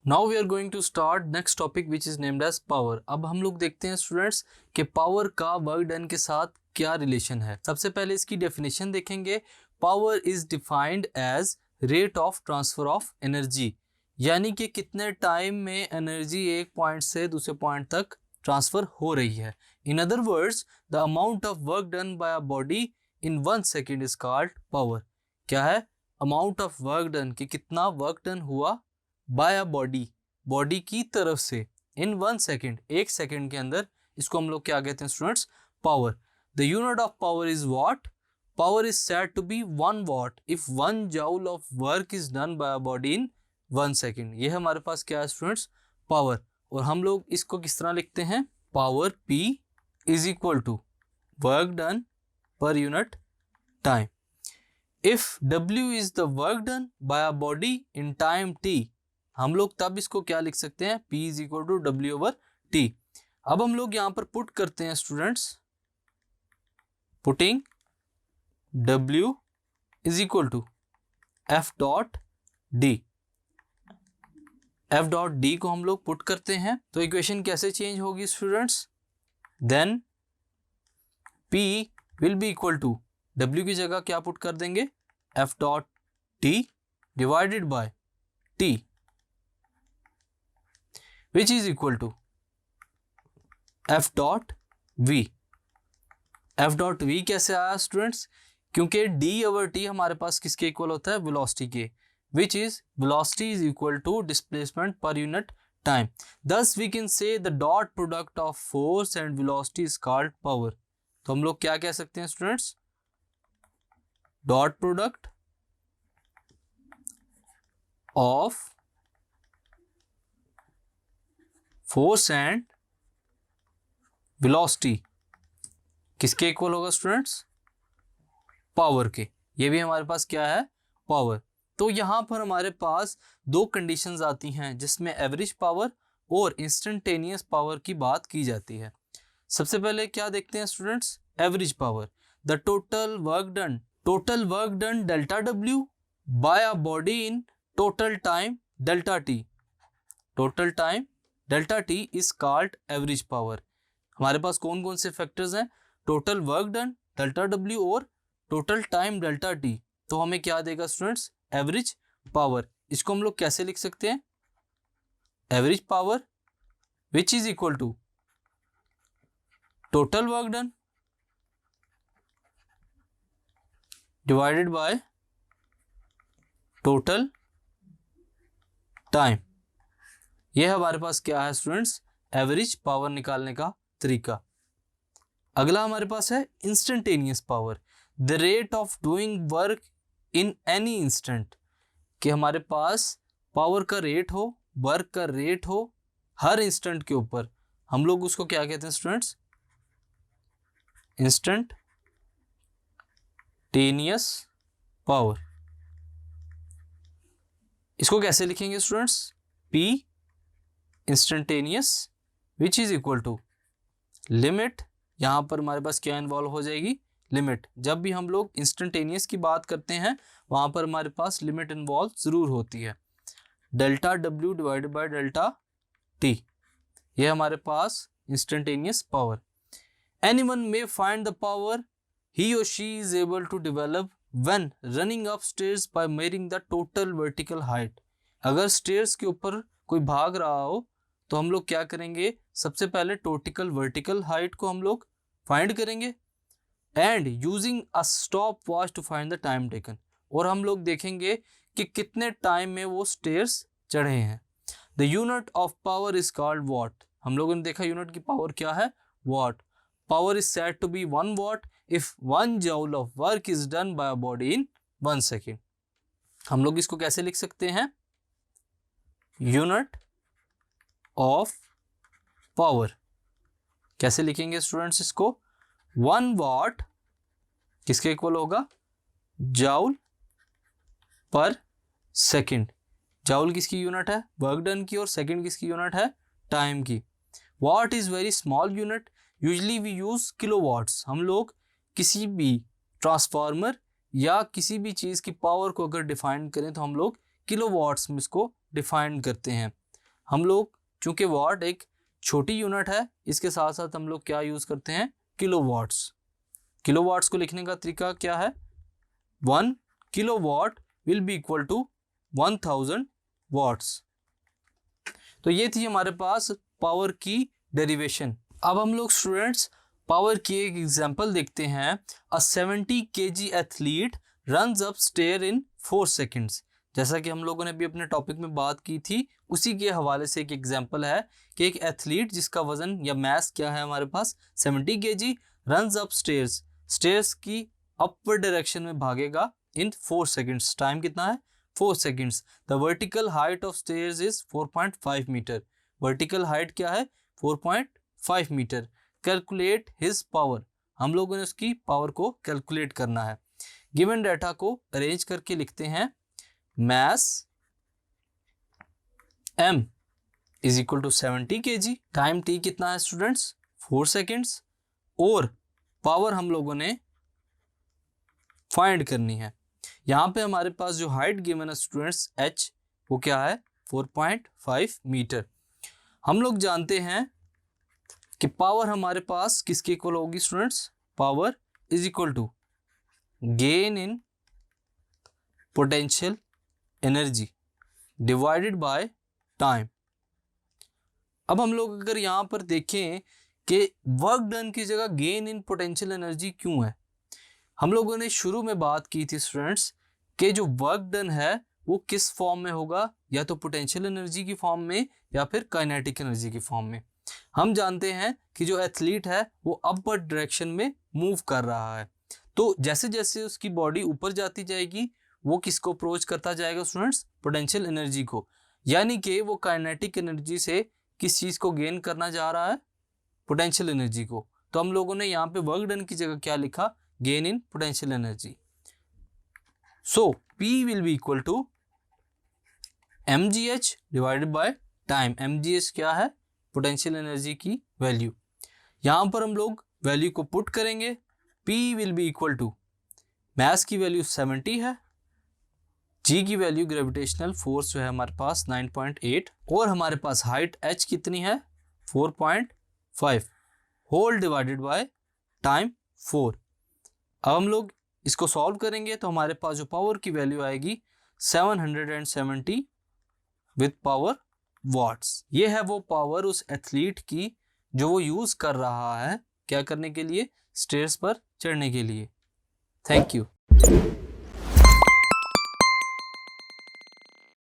Now we are going to start next topic which is named as power. अब हम लोग देखते हैं स्टूडेंट्स कि पावर का वर्क डन के साथ क्या रिलेशन है। सबसे पहले इसकी डेफिनेशन देखेंगे। Power is defined as rate of transfer of energy, यानी कि कितने टाइम में एनर्जी एक पॉइंट से दूसरे पॉइंट तक ट्रांसफर हो रही है। In other words the amount of work done by a body in 1 second is called power. क्या है? अमाउंट ऑफ वर्क डन, कि कितना वर्क डन हुआ बाय अ बॉडी की तरफ से इन 1 सेकेंड, एक सेकेंड के अंदर। इसको हम लोग क्या कहते हैं students? Power. The unit of power is watt? Power is said to be 1 watt if 1 joule of work is done by a body in 1 second. ये हमारे पास क्या है स्टूडेंट्स? पावर। और हम लोग इसको किस तरह लिखते हैं? Power P is equal to work done per unit time. If W is the work done by a body in time t, हम लोग तब इसको क्या लिख सकते हैं? P is equal to W over T। अब हम लोग यहाँ पर पुट करते हैं students, putting W is equal to F dot D। F dot D को हम लोग पुट करते हैं तो इक्वेशन कैसे चेंज होगी students? Then P will be equal to W की जगह क्या पुट कर देंगे? F dot T divided by T, which is equal to F dot V। F dot V कैसे आया स्टूडेंट्स? क्योंकि D over T हमारे पास किसके इक्वल होता है? वेलोसिटी के, which is velocity is equal to displacement per unit time। Thus we can say the dot product of force and velocity is called power। तो हम लोग क्या कह सकते हैं students? Dot product of force and velocity किसके equal होगा students? Power के। ये भी हमारे पास क्या है? पावर। तो यहां पर हमारे पास दो कंडीशंस आती हैं जिसमें एवरेज पावर और इंस्टेंटेनियस पावर की बात की जाती है। सबसे पहले क्या देखते हैं students? Average power. The total work done delta W by a body in total time delta T। Total time delta T is called average power. हमारे पास कौन कौन से फैक्टर्स हैं? Total work done delta W और total time delta T। तो हमें क्या देगा स्टूडेंट्स? Average power. इसको हम लोग कैसे लिख सकते हैं? Average power which is equal to total work done divided by total time. यह हमारे पास क्या है स्टूडेंट्स? एवरेज पावर निकालने का तरीका। अगला हमारे पास है instantaneous power. The rate of doing work in any instant, कि हमारे पास पावर का रेट हो, वर्क का रेट हो हर इंस्टेंट के ऊपर। हम लोग उसको क्या कहते हैं स्टूडेंट्स? Instantaneous power. इसको कैसे लिखेंगे students? P instantaneous which is equal to limit. यहां पर हमारे पास क्या इन्वॉल्व हो जाएगी? लिमिट। जब भी हम लोग इंस्टेंटेनियस की बात करते हैं वहां पर हमारे पास लिमिट इन्वॉल्व जरूर होती है। Delta W divided by delta T, ये हमारे पास instantaneous power. Anyone may find the power he or she is able to develop when running up stairs by measuring the total vertical height। अगर stairs के ऊपर कोई भाग रहा हो तो हम लोग क्या करेंगे? सबसे पहले टोटल वर्टिकल हाइट को हम लोग फाइंड करेंगे and using a stop watch to find the time taken. और हम लोग देखेंगे कि कितने टाइम में वो स्टेयर्स चढ़े हैं। The unit of power is called what. हम लोगों ने देखा यूनिट की पावर क्या है? What. Power is said to be 1 watt if 1 joule of work is done by a body in 1 second। हम लोग इसको कैसे लिख सकते हैं? यूनिट ऑफ पावर कैसे लिखेंगे स्टूडेंट्स इसको? 1 watt किसके इक्वल होगा? Joule per second. जाउल किसकी यूनिट है? वर्क डन की। और सेकेंड किसकी यूनिट है? टाइम की। Watt is very small unit. Usually we use kilowatts. हम लोग किसी भी ट्रांसफार्मर या किसी भी चीज़ की पावर को अगर डिफाइन करें तो हम लोग किलोवाट्स में इसको डिफाइन करते हैं। हम लोग चूंकि वाट एक छोटी यूनिट है, इसके साथ साथ हम लोग क्या यूज करते हैं, किलोवाट्स। किलोवाट्स को लिखने का तरीका क्या है, 1 kilowatt will be equal to 1000 watts. तो ये थी हमारे पास पावर की डेरिवेशन। अब हम लोग स्टूडेंट्स पावर की एक एग्जांपल देखते हैं। A 70 kg athlete runs up stair in 4 seconds. जैसा कि हम लोगों ने भी अपने टॉपिक में बात की थी, उसी के हवाले से एक एग्जांपल है कि एक एथलीट जिसका वजन या मैस क्या है हमारे पास 70 kg runs up stairs, stairs की अपवर्ड डायरेक्शन में भागेगा इन 4 सेकेंड्स। टाइम कितना है, 4 seconds. The vertical height of stairs is 4.5 metre. Vertical height क्या है, 4.5 मीटर। कैलकुलेट हिज पावर, हम लोगों ने उसकी पावर को कैलकुलेट करना है। गिवन डाटा को अरेंज करके लिखते हैं। Mass m is equal to 70 kg, time t कितना है स्टूडेंट्स, 4 सेकेंड्स, और पावर हम लोगों ने फाइंड करनी है। यहाँ पे हमारे पास जो हाइट गिवन है स्टूडेंट्स h, वो क्या है, 4.5 मीटर। हम लोग जानते हैं कि पावर हमारे पास किसके इक्वल होगी students, power is equal to gain in potential energy divided by time. अब हम लोग अगर यहाँ पर देखें कि वर्क डन की जगह गेन इन पोटेंशियल एनर्जी क्यों है, हम लोगों ने शुरू में बात की थी स्टूडेंट्स कि जो वर्क डन है वो किस फॉर्म में होगा, या तो पोटेंशियल एनर्जी की फॉर्म में या फिर काइनेटिक एनर्जी की फॉर्म में। हम जानते हैं कि जो एथलीट है वो अपवर्ड डायरेक्शन में मूव कर रहा है, तो जैसे जैसे उसकी बॉडी ऊपर जाती जाएगी वो किसको अप्रोच करता जाएगा स्टूडेंट्स, पोटेंशियल एनर्जी को। यानी कि वो काइनेटिक एनर्जी से किस चीज को गेन करना जा रहा है, पोटेंशियल एनर्जी को। तो हम लोगों ने यहाँ पे वर्क डन की जगह क्या लिखा, gain in potential energy. So P will be equal to mgh divided by time. mgh क्या है, पोटेंशियल एनर्जी की वैल्यू। यहाँ पर हम लोग वैल्यू को पुट करेंगे। P will be equal to, mass की वैल्यू 70 है, G की वैल्यू ग्रेविटेशनल फोर्स जो है हमारे पास 9.8, और हमारे पास हाइट h कितनी है, 4.5, होल डिवाइडेड बाय टाइम 4। अब हम लोग इसको सॉल्व करेंगे तो हमारे पास जो पावर की वैल्यू आएगी 770 विद पावर वाट्स। ये है वो पावर उस एथलीट की जो वो यूज कर रहा है क्या करने के लिए, स्टेयर्स पर चढ़ने के लिए। Thank you.